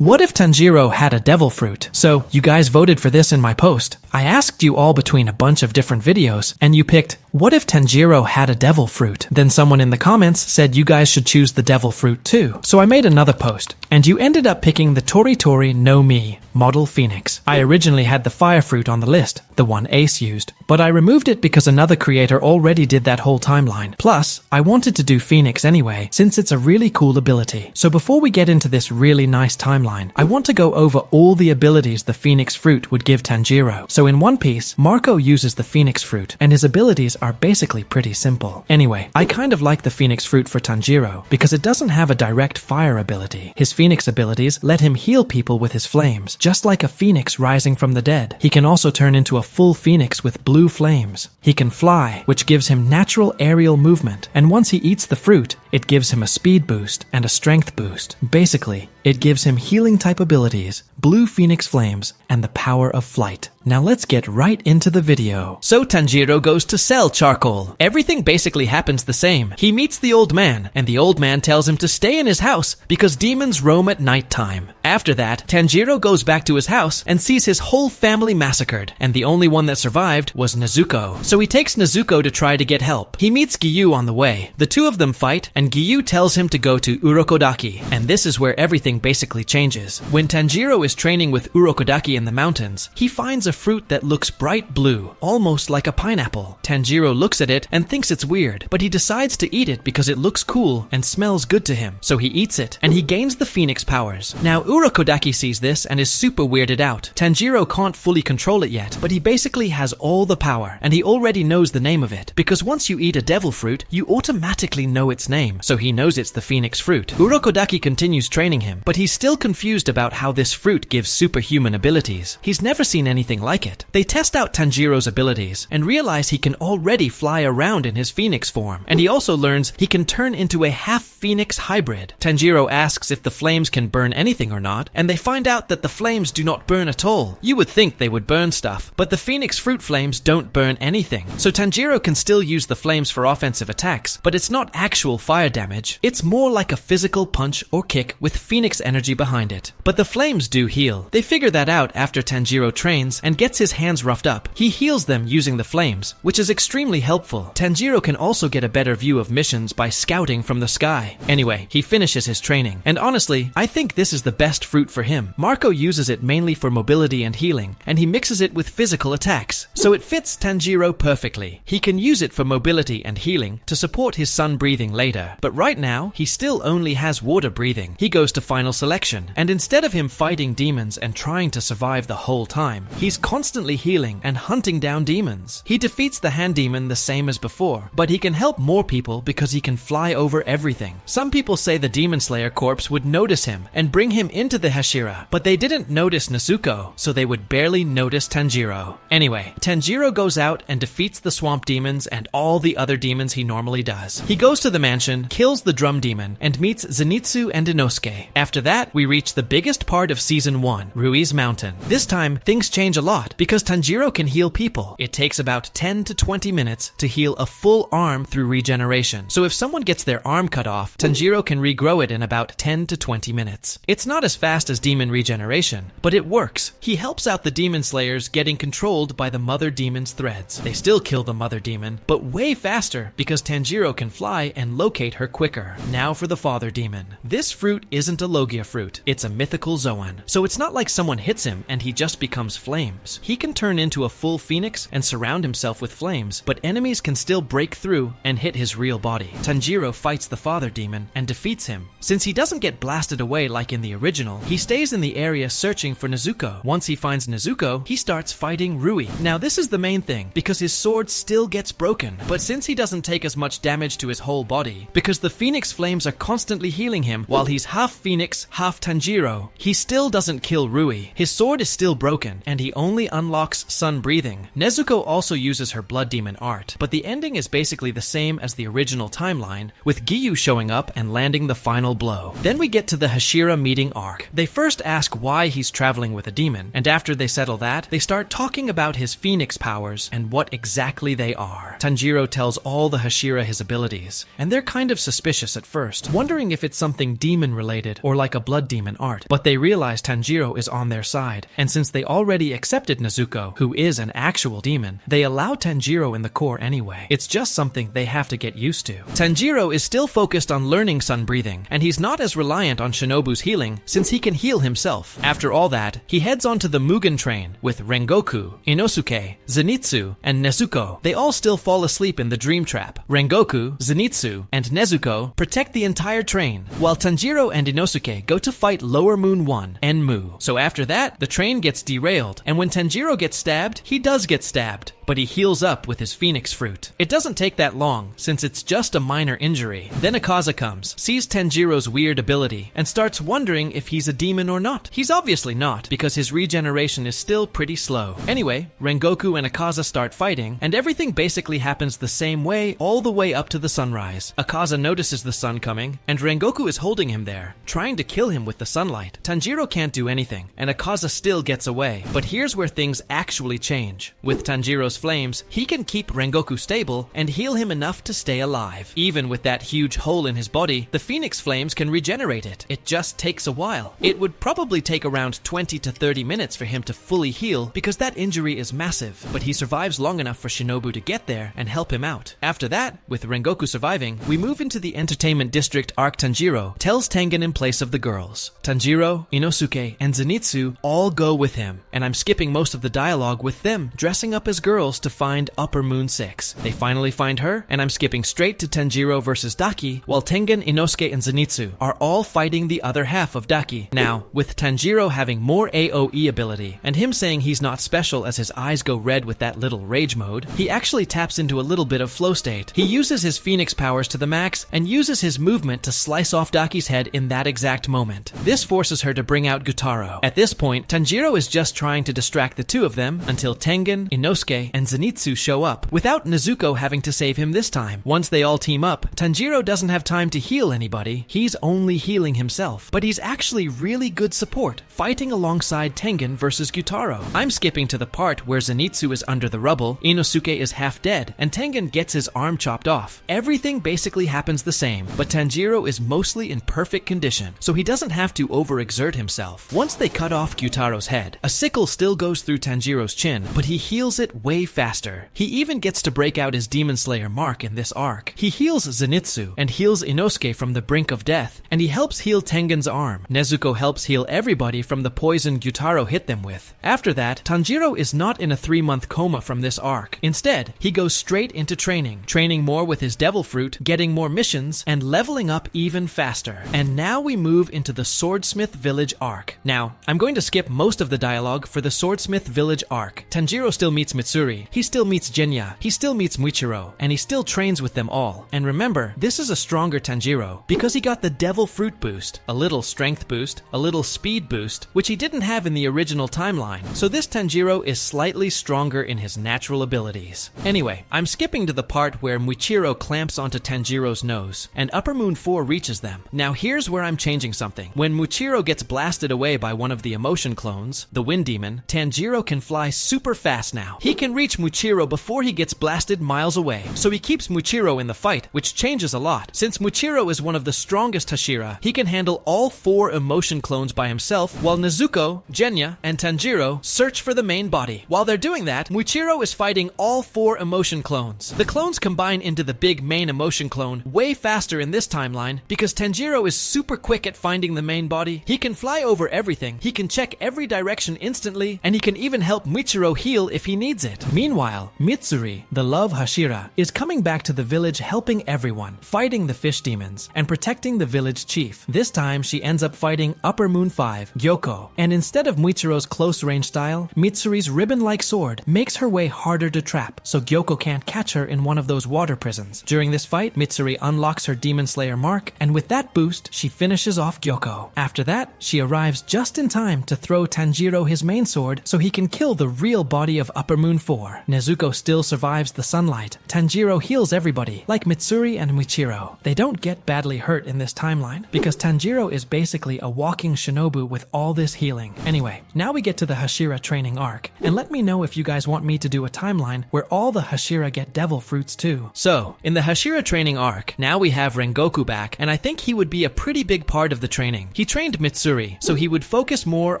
What if Tanjiro had a devil fruit? So, you guys voted for this in my post. I asked you all between a bunch of different videos, and you picked, what if Tanjiro had a devil fruit? Then someone in the comments said you guys should choose the devil fruit too. So I made another post, and you ended up picking the Tori Tori no Mi model phoenix. I originally had the fire fruit on the list, the one Ace used, but I removed it because another creator already did that whole timeline. Plus, I wanted to do Phoenix anyway, since it's a really cool ability. So before we get into this really nice timeline, I want to go over all the abilities the Phoenix fruit would give Tanjiro. So in One Piece, Marco uses the Phoenix fruit, and his abilities are basically pretty simple. Anyway, I kind of like the Phoenix fruit for Tanjiro, because it doesn't have a direct fire ability. His Phoenix abilities let him heal people with his flames, just like a phoenix rising from the dead. He can also turn into a full phoenix with blue flames. He can fly, which gives him natural aerial movement, and once he eats the fruit, it gives him a speed boost and a strength boost. Basically, it gives him healing type abilities, blue phoenix flames, and the power of flight. Now let's get right into the video. So Tanjiro goes to sell charcoal. Everything basically happens the same. He meets the old man, and the old man tells him to stay in his house because demons roam at night time. After that, Tanjiro goes back to his house and sees his whole family massacred, and the only one that survived was Nezuko. So he takes Nezuko to try to get help. He meets Giyu on the way. The two of them fight, and Giyu tells him to go to Urokodaki, and this is where everything basically changes. When Tanjiro is training with Urokodaki in the mountains, he finds a fruit that looks bright blue, almost like a pineapple. Tanjiro looks at it and thinks it's weird, but he decides to eat it because it looks cool and smells good to him. So he eats it, and he gains the phoenix powers. Now Urokodaki sees this and is super weirded out. Tanjiro can't fully control it yet, but he basically has all the power, and he already knows the name of it, because once you eat a devil fruit, you automatically know its name, so he knows it's the phoenix fruit. Urokodaki continues training him, but he's still confused about how this fruit gives superhuman abilities. He's never seen anything like it. They test out Tanjiro's abilities and realize he can already fly around in his phoenix form, and he also learns he can turn into a half-phoenix hybrid. Tanjiro asks if the flames can burn anything or not, and they find out that the flames do not burn at all. You would think they would burn stuff, but the phoenix fruit flames don't burn anything. So Tanjiro can still use the flames for offensive attacks, but it's not actual fire damage. It's more like a physical punch or kick with phoenix energy behind it. But the flames do heal. They figure that out after Tanjiro trains and gets his hands roughed up. He heals them using the flames, which is extremely helpful. Tanjiro can also get a better view of missions by scouting from the sky. Anyway, he finishes his training, and honestly, I think this is the best fruit for him. Marco uses it mainly for mobility and healing, and he mixes it with physical attacks, so it fits Tanjiro perfectly. He can use it for mobility and healing to support his sun breathing later, but right now, he still only has water breathing. He goes to final selection, and instead of him fighting demons and trying to survive the whole time, he's constantly healing and hunting down demons. He defeats the hand demon the same as before, but he can help more people because he can fly over everything. Some people say the Demon Slayer corpse would notice him and bring him into the Hashira, but they didn't notice Nezuko, so they would barely notice Tanjiro. Anyway, Tanjiro goes out and defeats the swamp demons and all the other demons he normally does. He goes to the mansion, kills the drum demon, and meets Zenitsu and Inosuke. After that, we reach the biggest part of Season 1, Rui's Mountain. This time, things change a lot, because Tanjiro can heal people. It takes about 10 to 20 minutes to heal a full arm through regeneration. So if someone gets their arm cut off, Tanjiro can regrow it in about 10 to 20 minutes. It's not as fast as demon regeneration, but it works. He helps out the demon slayers getting controlled by the mother demon's threads. They still kill the mother demon, but way faster because Tanjiro can fly and locate her quicker. Now for the father demon. This fruit isn't a Logia fruit, it's a mythical Zoan. So it's not like someone hits him and he just becomes flames. He can turn into a full phoenix and surround himself with flames, but enemies can still break through and hit his real body. Tanjiro fights the father demon and defeats him. Since he doesn't get blasted away like in the original, he stays in the area searching for Nezuko. Once he finds Nezuko, he starts fighting Rui. Now this is the main thing, because his sword still gets broken, but since he doesn't take as much damage to his whole body, because the phoenix flames are constantly healing him while he's half phoenix, half Tanjiro, he still doesn't kill Rui. His sword is still broken, and he only unlocks sun breathing. Nezuko also uses her blood demon art, but the ending is basically the same as the original timeline, with Giyu showing up and landing the final blow. Then we get to the Hashira meeting arc. arc. They first ask why he's traveling with a demon, and after they settle that, they start talking about his phoenix powers and what exactly they are. Tanjiro tells all the Hashira his abilities, and they're kind of suspicious at first, wondering if it's something demon-related or like a blood demon art, but they realize Tanjiro is on their side, and since they already accepted Nezuko, who is an actual demon, they allow Tanjiro in the core anyway. It's just something they have to get used to. Tanjiro is still focused on learning sun breathing, and he's not as reliant on Shinobu's healing since he can heal himself. After all that, he heads onto the Mugen train with Rengoku, Inosuke, Zenitsu, and Nezuko. They all still fall asleep in the dream trap. Rengoku, Zenitsu, and Nezuko protect the entire train, while Tanjiro and Inosuke go to fight Lower Moon 1, Enmu. So after that, the train gets derailed, and when Tanjiro gets stabbed, he does get stabbed, but he heals up with his phoenix fruit. It doesn't take that long, since it's just a minor injury. Then Akaza comes, sees Tanjiro's weird ability, and starts wondering if he's a demon or not. He's obviously not, because his regeneration is still pretty slow. Anyway, Rengoku and Akaza start fighting, and everything basically happens the same way all the way up to the sunrise. Akaza notices the sun coming, and Rengoku is holding him there, trying to kill him with the sunlight. Tanjiro can't do anything, and Akaza still gets away. But here's where things actually change. With Tanjiro's flames, he can keep Rengoku stable and heal him enough to stay alive. Even with that huge hole in his body, the Phoenix flames can regenerate it. It just takes a while. It would probably take around 20 to 30 minutes for him to fully heal because that injury is massive, but he survives long enough for Shinobu to get there and help him out. After that, with Rengoku surviving, we move into the Entertainment District arc. Tanjiro tells Tengen in place of the girls. Tanjiro, Inosuke, and Zenitsu all go with him, and I'm skipping most of the dialogue with them dressing up as girls to find Upper Moon 6. They finally find her, and I'm skipping straight to Tanjiro versus Daki, while Tengen, Inosuke, and Zenitsu are all fighting the other half of Daki. Now, with Tanjiro having more AoE ability, and him saying he's not special as his eyes go red with that little rage mode, he actually taps into a little bit of flow state. He uses his Phoenix powers to the max, and uses his movement to slice off Daki's head in that exact moment. This forces her to bring out Gyutaro. At this point, Tanjiro is just trying to distract the two of them until Tengen, Inosuke, and Zenitsu show up, without Nezuko having to save him this time. Once they all team up, Tanjiro doesn't have time to heal anybody, he's only healing himself. But he's actually really good support, fighting alongside Tengen versus Gyutaro. I'm skipping to the part where Zenitsu is under the rubble, Inosuke is half dead, and Tengen gets his arm chopped off. Everything basically happens the same, but Tanjiro is mostly in perfect condition, so he doesn't have to overexert himself. Once they cut off Gyutaro's head, a sickle still goes through Tanjiro's chin, but he heals it way faster. He even gets to break out his Demon Slayer mark in this arc. He heals Zenitsu, and heals Inosuke from the brink of death, and he helps heal Tengen's arm. Nezuko helps heal everybody from the poison Gyutaro hit them with. After that, Tanjiro is not in a 3-month coma from this arc. Instead, he goes straight into training more with his devil fruit, getting more missions, and leveling up even faster. And now we move into the Swordsmith Village arc. Now, I'm going to skip most of the dialogue for the Swordsmith Village arc. Tanjiro still meets Mitsuri, he still meets Genya, he still meets Muichiro, and he still trains with them all. And remember, this is a stronger Tanjiro, because he got the devil fruit boost, a little strength boost, a little speed boost, which he didn't have in the original timeline. So this Tanjiro is slightly stronger in his natural abilities. Anyway, I'm skipping to the part where Muichiro clamps onto Tanjiro's nose, and Upper Moon 4 reaches them. Now here's where I'm changing something. When Muichiro gets blasted away by one of the emotion clones, the Wind Demon, Tanjiro can fly super fast now. He can reach Muichiro before he gets blasted miles away, so he keeps Muichiro in the fight, which changes a lot. Since Muichiro is one of the strongest Hashira, he can handle all 4 emotion clones by himself, while Nezuko, Genya, and Tanjiro search for the main body. While they're doing that, Muichiro is fighting all 4 emotion clones. The clones combine into the big main emotion clone way faster in this timeline because Tanjiro is super quick at finding the main body. He can fly over everything, he can check every direction instantly, and he can even help Muichiro heal if he needs it. Meanwhile, Mitsuri, the love Hashira, is coming back to the village helping everyone, fighting the fish demons, and protecting the village chief. This time, she ends up fighting Upper Moon 5, Gyoko, and instead of Muichiro's close-range style, Mitsuri's ribbon-like sword makes her way harder to trap, so Gyoko can't catch her in one of those water prisons. During this fight, Mitsuri unlocks her Demon Slayer mark, and with that boost, she finishes off Gyoko. After that, she arrives just in time to throw Tanjiro his main sword so he can kill the real body of Upper Moon 4. 4. Nezuko still survives the sunlight. Tanjiro heals everybody, like Mitsuri and Muichiro. They don't get badly hurt in this timeline, because Tanjiro is basically a walking shinobu with all this healing. Anyway, now we get to the Hashira training arc, and let me know if you guys want me to do a timeline where all the Hashira get devil fruits too. So, in the Hashira training arc, now we have Rengoku back, and I think he would be a pretty big part of the training. He trained Mitsuri, so he would focus more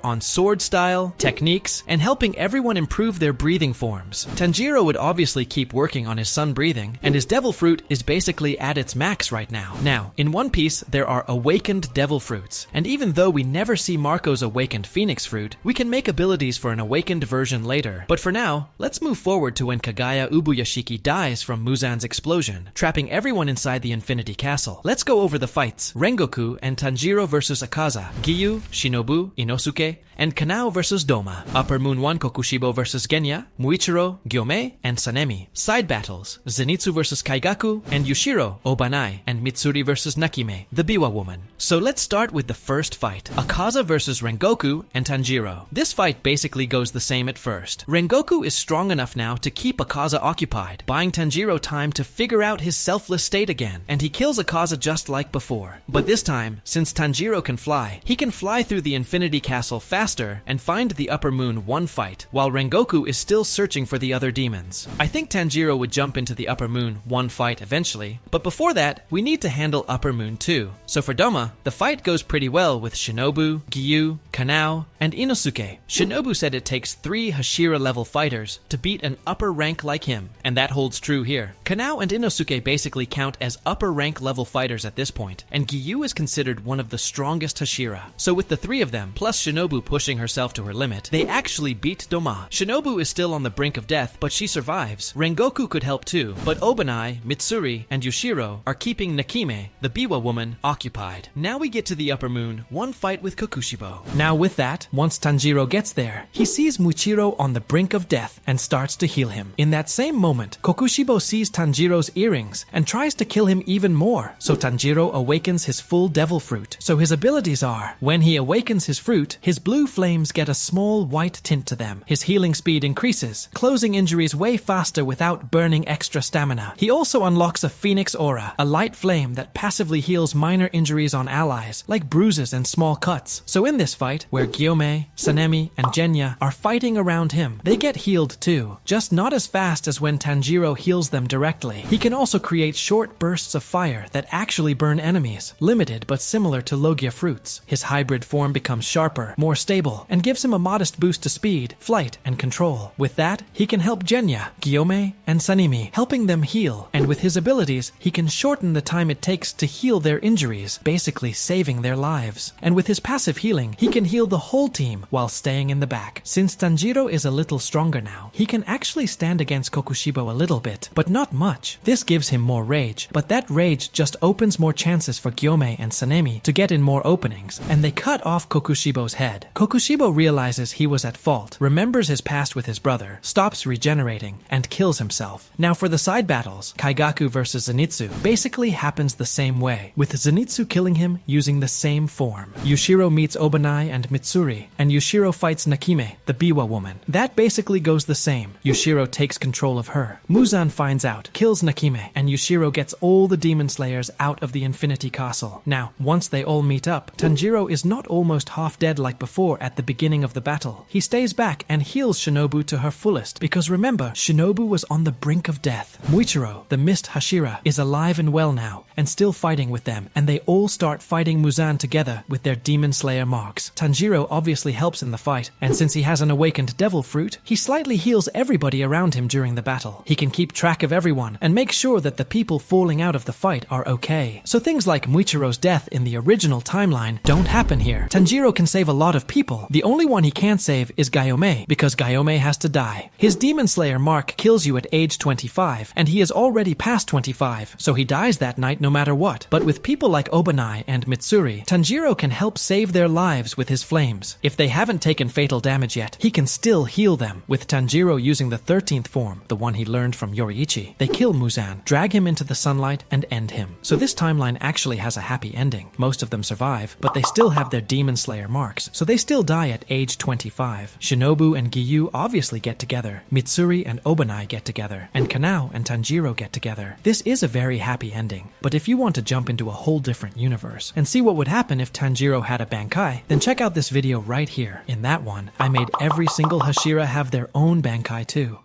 on sword style, techniques, and helping everyone improve their breathing forms. Tanjiro would obviously keep working on his sun breathing, and his devil fruit is basically at its max right now. Now, in One Piece, there are awakened devil fruits, and even though we never see Marco's awakened phoenix fruit, we can make abilities for an awakened version later. But for now, let's move forward to when Kagaya Ubuyashiki dies from Muzan's explosion, trapping everyone inside the Infinity Castle. Let's go over the fights. Rengoku and Tanjiro versus Akaza, Giyu, Shinobu, Inosuke, and Kanao versus Doma. Upper Moon 1 Kokushibo versus Genya, Muichiro, Gyomei, and Sanemi. Side battles, Zenitsu versus Kaigaku, and Yushiro, Obanai, and Mitsuri versus Nakime, the Biwa woman. So let's start with the first fight, Akaza versus Rengoku and Tanjiro. This fight basically goes the same at first. Rengoku is strong enough now to keep Akaza occupied, buying Tanjiro time to figure out his selfless state again, and he kills Akaza just like before. But this time, since Tanjiro can fly, he can fly through the Infinity Castle faster and find the Upper Moon 1 fight, while Rengoku is still searching for the other demons. I think Tanjiro would jump into the Upper Moon 1 fight eventually, but before that, we need to handle Upper Moon 2. So for Doma, the fight goes pretty well with Shinobu, Giyu, Kanao, and Inosuke. Shinobu said it takes 3 Hashira level fighters to beat an upper rank like him, and that holds true here. Kanao and Inosuke basically count as upper rank level fighters at this point, and Giyu is considered one of the strongest Hashira. So with the 3 of them, plus Shinobu pushing herself to her limit, they actually beat Doma. Shinobu is still on the brink of death, but she survives. Rengoku could help too, but Obanai, Mitsuri, and Yushiro are keeping Nakime, the Biwa woman, occupied. Now we get to the Upper Moon 1 fight with Kokushibo. Now with that, once Tanjiro gets there, he sees Muichiro on the brink of death and starts to heal him. In that same moment, Kokushibo sees Tanjiro's earrings and tries to kill him even more, so Tanjiro awakens his full devil fruit. So his abilities are, when he awakens his fruit, his blue flames get a small white tint to them. His healing speed increases, closing injuries way faster without burning extra stamina. He also unlocks a Phoenix Aura, a light flame that passively heals minor injuries on allies, like bruises and small cuts. So in this fight, where Gyomei, Sanemi, and Genya are fighting around him, they get healed too, just not as fast as when Tanjiro heals them directly. He can also create short bursts of fire that actually burn enemies, limited but similar to Logia fruits. His hybrid form becomes sharper, more stable, and gives him a modest boost to speed, flight, and control. With that, he can help Genya, Gyomei, and Sanemi, helping them heal, and with his abilities, he can shorten the time it takes to heal their injuries, basically saving their lives. And with his passive healing, he can heal the whole team while staying in the back. Since Tanjiro is a little stronger now, he can actually stand against Kokushibo a little bit, but not much. This gives him more rage, but that rage just opens more chances for Gyomei and Sanemi to get in more openings, and they cut off Kokushibo's head. Kokushibo realizes he was at fault, remembers his past with his brother, stops regenerating, and kills himself. Now for the side battles, Kaigaku versus Zenitsu basically happens the same way, with Zenitsu killing him using the same form. Yushiro meets Obanai and Mitsuri, and Yushiro fights Nakime, the Biwa woman. That basically goes the same. Yushiro takes control of her. Muzan finds out, kills Nakime, and Yushiro gets all the demon slayers out of the Infinity Castle. Now, once they all meet up, Tanjiro is not almost half dead like before at the beginning of the battle. He stays back and heals Shinobu to her fullest, because remember, Shinobu was on the brink of death. Muichiro, the mist Hashira, is alive and well now, and still fighting with them, and they all start fighting Muzan together with their demon slayer marks. Tanjiro obviously helps in the fight, and since he has an awakened devil fruit, he slightly heals everybody around him during the battle. He can keep track of everyone and make sure that the people falling out of the fight are okay. So things like Muichiro's death in the original timeline don't happen here. Tanjiro can save a lot of people. The only one he can't save is Gyomei, because Gyomei has to die. His demon slayer mark kills you at age 25, and he is already past 25, so he dies that night no matter what. But with people like Obanai and Mitsuri, Tanjiro can help save their lives with his flames. forms. If they haven't taken fatal damage yet, he can still heal them. With Tanjiro using the 13th form, the one he learned from Yoriichi, they kill Muzan, drag him into the sunlight, and end him. So this timeline actually has a happy ending. Most of them survive, but they still have their Demon Slayer marks, so they still die at age 25. Shinobu and Giyu obviously get together, Mitsuri and Obanai get together, and Kanao and Tanjiro get together. This is a very happy ending, but if you want to jump into a whole different universe and see what would happen if Tanjiro had a Bankai, then check out this video right here. In that one, I made every single Hashira have their own Bankai too.